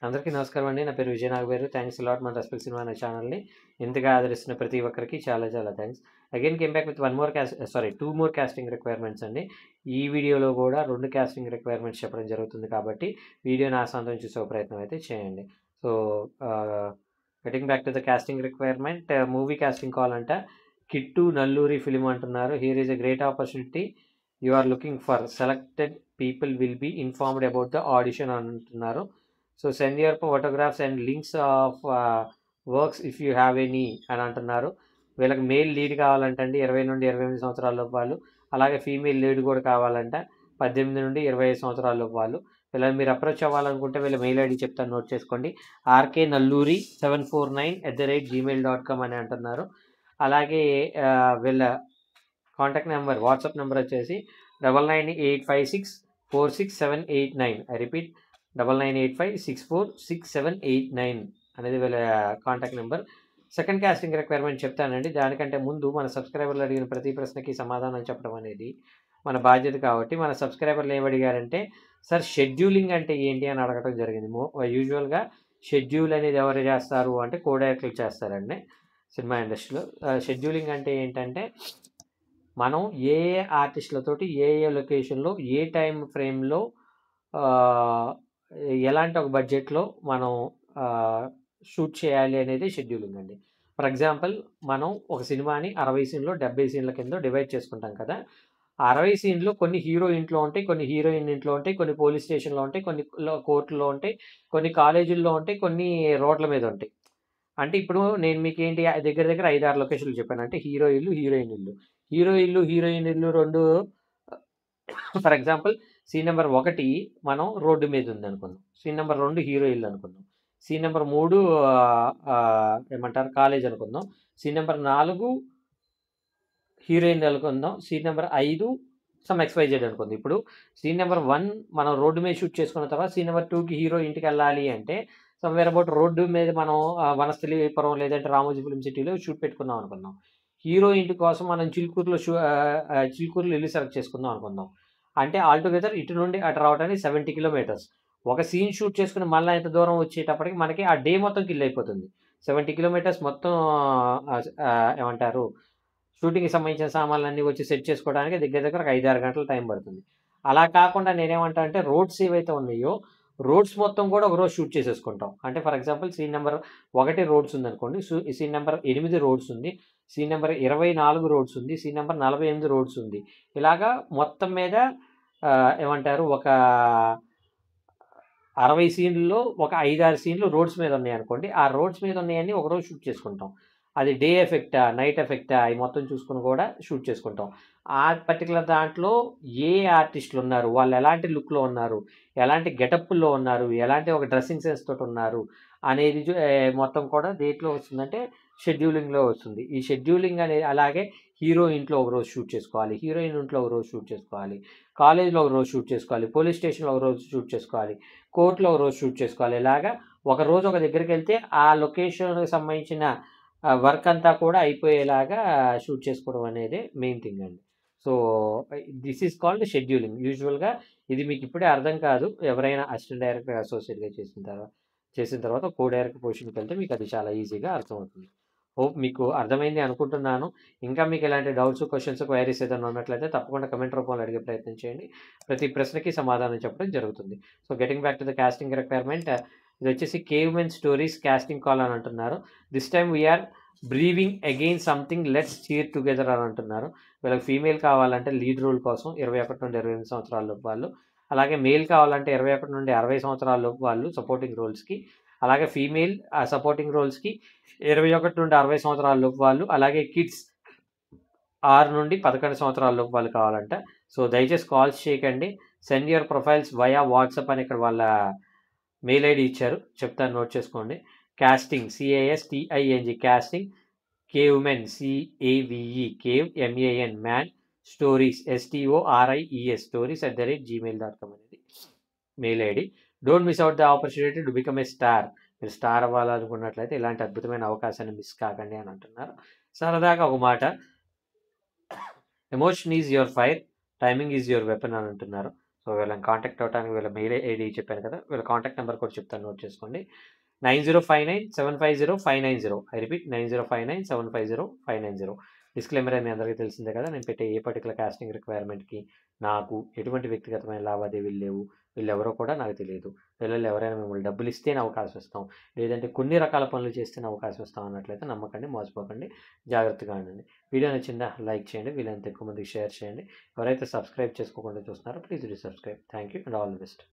అందరికీ నమస్కారం అండి. నా పేరు విజయ నాగవేరు. థ్యాంక్స్ అలాట్ మన రెస్పెక్ట్ సినిమా అనే ఛానల్ని ఇంతగా ఆదరిస్తున్న ప్రతి ఒక్కరికి చాలా చాలా thanks. Again came back with two more casting requirements అండి. ఈ వీడియోలో కూడా 2 కాస్టింగ్ రిక్వైర్మెంట్స్ చెప్పడం జరుగుతుంది కాబట్టి వీడియోని ఆశాంతం చూసే ప్రయత్నం అయితే చేయండి. So getting back to the casting requirement, movie casting కావాలంటే కిట్టు నల్లూరి ఫిలిం అంటున్నారు. Here is a great opportunity. You are looking for selected people will be informed about the audition అంటున్నారు. So send your photographs and links of works if you have any అని అంటున్నారు. వీళ్ళకి male lead కావాలంటే 20 నుండి 28 సంవత్సరాల వాళ్ళు, అలాగే female lead కూడా కావాలంటే 18 నుండి 25 సంవత్సరాల వాళ్ళు. వీళ్ళని మీరు అప్రోచ్ అవ్వాలనుకుంటే వీళ్ళ మెయిల్ ఐడి చెప్తాను, నోట్ చేసుకోండి. rknalluri749@gmail.com అని అంటున్నారు. అలాగే వీళ్ళ కాంటాక్ట్ నెంబర్, వాట్సాప్ నెంబర్ వచ్చేసి 9985646789. ఐ రిపీట్ 9985646789 అనేది వీళ్ళ contact number. Second casting requirement చెప్తానండి. దానికంటే ముందు మన సబ్స్క్రైబర్లు అడిగిన ప్రతి ప్రశ్నకి సమాధానం చెప్పడం అనేది మన బాధ్యత కాబట్టి మన సబ్స్క్రైబర్లు ఏమడిగారంటే, సార్ షెడ్యూలింగ్ అంటే ఏంటి అని అడగడం జరిగింది. యూజువల్గా షెడ్యూల్ అనేది ఎవరు చేస్తారు అంటే కో డైరెక్టర్లు చేస్తారండి సినిమా ఇండస్ట్రీలో. షెడ్యూలింగ్ అంటే ఏంటంటే, మనం ఏ ఆర్టిస్టులతోటి ఏ లొకేషన్లో ఏ టైం ఫ్రేమ్లో ఎలాంటి ఒక బడ్జెట్లో మనం షూట్ చేయాలి అనేది షెడ్యూలింగ్ అండి. ఫర్ ఎగ్జాంపుల్, మనం ఒక సినిమాని 60 సీన్లు 70 సీన్ల కింద డివైడ్ చేసుకుంటాం కదా. 60 సీన్లు కొన్ని హీరో ఇంట్లో ఉంటాయి, కొన్ని హీరోయిన్ ఇంట్లో ఉంటాయి, కొన్ని పోలీస్ స్టేషన్లో ఉంటాయి, కొన్ని కోర్టులో ఉంటాయి, కొన్ని కాలేజీల్లో ఉంటాయి, కొన్ని రోడ్ల మీద ఉంటాయి. అంటే ఇప్పుడు నేను మీకు ఏంటి దగ్గర 5-6 లొకేషన్లు చెప్పాను. అంటే హీరో ఇల్లు, హీరోయిన్ ఇల్లు, హీరోయిన్ ఇల్లు 2. ఫర్ ఎగ్జాంపుల్, సీన్ నెంబర్ 1 మనం రోడ్డు మీద ఉంది అనుకుందాం. సీన్ నెంబర్ 2 హీరో ఇల్లు అనుకుందాం. సీన్ నెంబర్ 3 ఏమంటారు కాలేజ్ అనుకుందాం. సీన్ నెంబర్ 4 హీరోయిన్ అనుకుందాం. సీన్ నెంబర్ 5 సమ్ XYZ అనుకుందాం. ఇప్పుడు సీన్ నెంబర్ 1 మనం రోడ్డు మీద షూట్ చేసుకున్న తర్వాత సీన్ నెంబర్ 2కి హీరో ఇంటికి వెళ్ళాలి అంటే సమ్వేర్ అబౌట్ రోడ్డు మీద మనం వనస్థలిపురం లేదంటే రామోజీ ఫిల్మ్ సిటీలో షూట్ పెట్టుకుందాం అనుకుందాం. హీరో ఇంటి కోసం మనం చిలుకూరులో ఇల్లు సెలెక్ట్ చేసుకుందాం అనుకుందాం. అంటే ఆల్టుగెదర్ ఇటు నుండి అటు రావడానికి 70 కిలోమీటర్స్. ఒక సీన్ షూట్ చేసుకుని మళ్ళీ ఇంత దూరం వచ్చేటప్పటికి మనకి ఆ డే మొత్తం కిల్ అయిపోతుంది. 70 కిలోమీటర్స్ మొత్తం ఏమంటారు షూటింగ్కి సంబంధించిన సామాన్లన్నీ వచ్చి సెట్ చేసుకోవడానికి దగ్గర ఒక 5-6 గంటల టైం పడుతుంది. అలా కాకుండా నేనేమంటా అంటే రోడ్స్ ఏవైతే ఉన్నాయో రోడ్స్ మొత్తం కూడా ఒకరోజు షూట్ చేసేసుకుంటాం. అంటే for example, scene number 1 roads ఉందనుకోండి, సీన్ నెంబర్ 8 రోడ్స్ ఉంది, సీన్ నెంబర్ 24 రోడ్స్ ఉంది, సీన్ నెంబర్ 48 రోడ్స్ ఉంది. ఇలాగా మొత్తం మీద ఏమంటారు ఒక 60 సీన్లలో ఒక 5-6 సీన్లు రోడ్స్ మీద ఉన్నాయనుకోండి. ఆ రోడ్స్ మీద ఉన్నాయన్నీ ఒకరోజు షూట్ చేసుకుంటాం. అది డే ఎఫెక్టా నైట్ ఎఫెక్టా అవి మొత్తం చూసుకుని కూడా షూట్ చేసుకుంటాం. ఆ పర్టికులర్ దాంట్లో ఏ ఆర్టిస్టులు ఉన్నారు, వాళ్ళు ఎలాంటి లుక్లో ఉన్నారు, ఎలాంటి గెటప్లో ఉన్నారు, ఎలాంటి ఒక డ్రెస్సింగ్ సెన్స్ తోటి ఉన్నారు అనేది మొత్తం కూడా దేంట్లో వస్తుందంటే షెడ్యూలింగ్లో వస్తుంది. ఈ షెడ్యూలింగ్ అనేది అలాగే హీరో ఇంట్లో ఒకరోజు షూట్ చేసుకోవాలి, హీరోయిన్ ఇంట్లో ఒకరోజు షూట్ చేసుకోవాలి, కాలేజ్లో ఒకరోజు షూట్ చేసుకోవాలి, పోలీస్ స్టేషన్లో ఒకరోజు షూట్ చేసుకోవాలి, కోర్టులో ఒకరోజు షూట్ చేసుకోవాలి. ఇలాగా ఒకరోజు ఒక దగ్గరికి వెళ్తే ఆ లొకేషన్కి సంబంధించిన వర్క్ అంతా కూడా అయిపోయేలాగా షూట్ చేసుకోవడం అనేది మెయిన్ థింగ్ అండి. So this is called scheduling. యూజువల్గా ఇది మీకు ఇప్పుడే అర్థం కాదు. ఎవరైనా అసిస్టెంట్ డైరెక్టర్ అసోసియేట్గా చేసిన తర్వాత కో డైరెక్టర్ పొజిషన్కి వెళ్తే మీకు అది చాలా ఈజీగా అర్థమవుతుంది. హోప్ మీకు అర్థమైంది అనుకుంటున్నాను. ఇంకా మీకు ఎలాంటి డౌట్స్, క్వశ్చన్స్, క్వైరీస్ ఏదైనా ఉన్నట్లయితే తప్పకుండా కమెంట్ రూపంలో అడిగే ప్రయత్నం చేయండి. ప్రతి ప్రశ్నకి సమాధానం చెప్పడం జరుగుతుంది. So getting back to the casting requirement, ఇది వచ్చేసి కేవ్మెన్ స్టోరీస్ కాస్టింగ్ కాల్ అని అంటున్నారు. This time we're brewing again something let's cheer together అని అంటున్నారు. వీళ్ళకి ఫీమేల్ కావాలంటే లీడ్ రోల్ కోసం 21 నుండి 28 సంవత్సరాల లోపు వాళ్ళు, అలాగే మేల్ కావాలంటే 21 నుండి 60 సంవత్సరాల లోపు వాళ్ళు సపోర్టింగ్ రోల్స్కి, అలాగే ఫీమేల్ సపోర్టింగ్ రోల్స్కి 21 నుండి 60 సంవత్సరాల లోపు వాళ్ళు, అలాగే కిడ్స్ 6 నుండి 11 సంవత్సరాల లోపు వాళ్ళు కావాలంట. సో దయచేసి కాల్స్ చేయకండి. Send your profiles via WhatsApp అని ఇక్కడ వాళ్ళ మెయిల్ ఐడి ఇచ్చారు, చెప్తాను, నోట్ చేసుకోండి. Casting CASTING casting, cavemen CAVE cave MAN man, stories STORIES stories @gmail.com అనేది mail ID. Don't miss out the opportunity to become a star. మీరు star అవ్వాలనుకున్నట్లయితే ఇలాంటి అద్భుతమైన అవకాశాన్ని మిస్ కాకండి అని అంటున్నారు. సరదాగా ఒక మాట, emotion is your fire, timing is your weapon అని అంటున్నారు. సో వీళ్ళని కాంటాక్ట్ అవ్వడానికి వీళ్ళ మెయిల్ ఐడి చెప్పాను కదా, వీళ్ళ కాంటాక్ట్ నెంబర్ కూడా చెప్తాను, నోట్ చేసుకోండి. 9059750590. I repeat 9059750590. డిస్క్లైమర్ అని మీ అందరికీ తెలిసిందే కదా, నేను పెట్టే ఏ పర్టికులర్ కాస్టింగ్ రిక్వైర్మెంట్కి నాకు ఎటువంటి వ్యక్తిగతమైన లావాదేవీలు లేవు, వీళ్ళెవరో కూడా నాకు తెలియదు. వీళ్ళల్లో ఎవరైనా మిమ్మల్ని డబ్బులు ఇస్తేనే అవకాశం ఇస్తాం, లేదంటే కొన్ని రకాల పనులు చేస్తేనే అవకాశం ఇస్తాం అన్నట్లయితే నమ్మకండి, మోసపోకండి, జాగ్రత్తగా ఉండండి. వీడియో నచ్చిందా లైక్ చేయండి, వీలైనంత ఎక్కువ మందికి షేర్ చేయండి. ఎవరైతే సబ్స్క్రైబ్ చేసుకోకుండా చూస్తున్నారో please do subscribe. Thank you and all the best.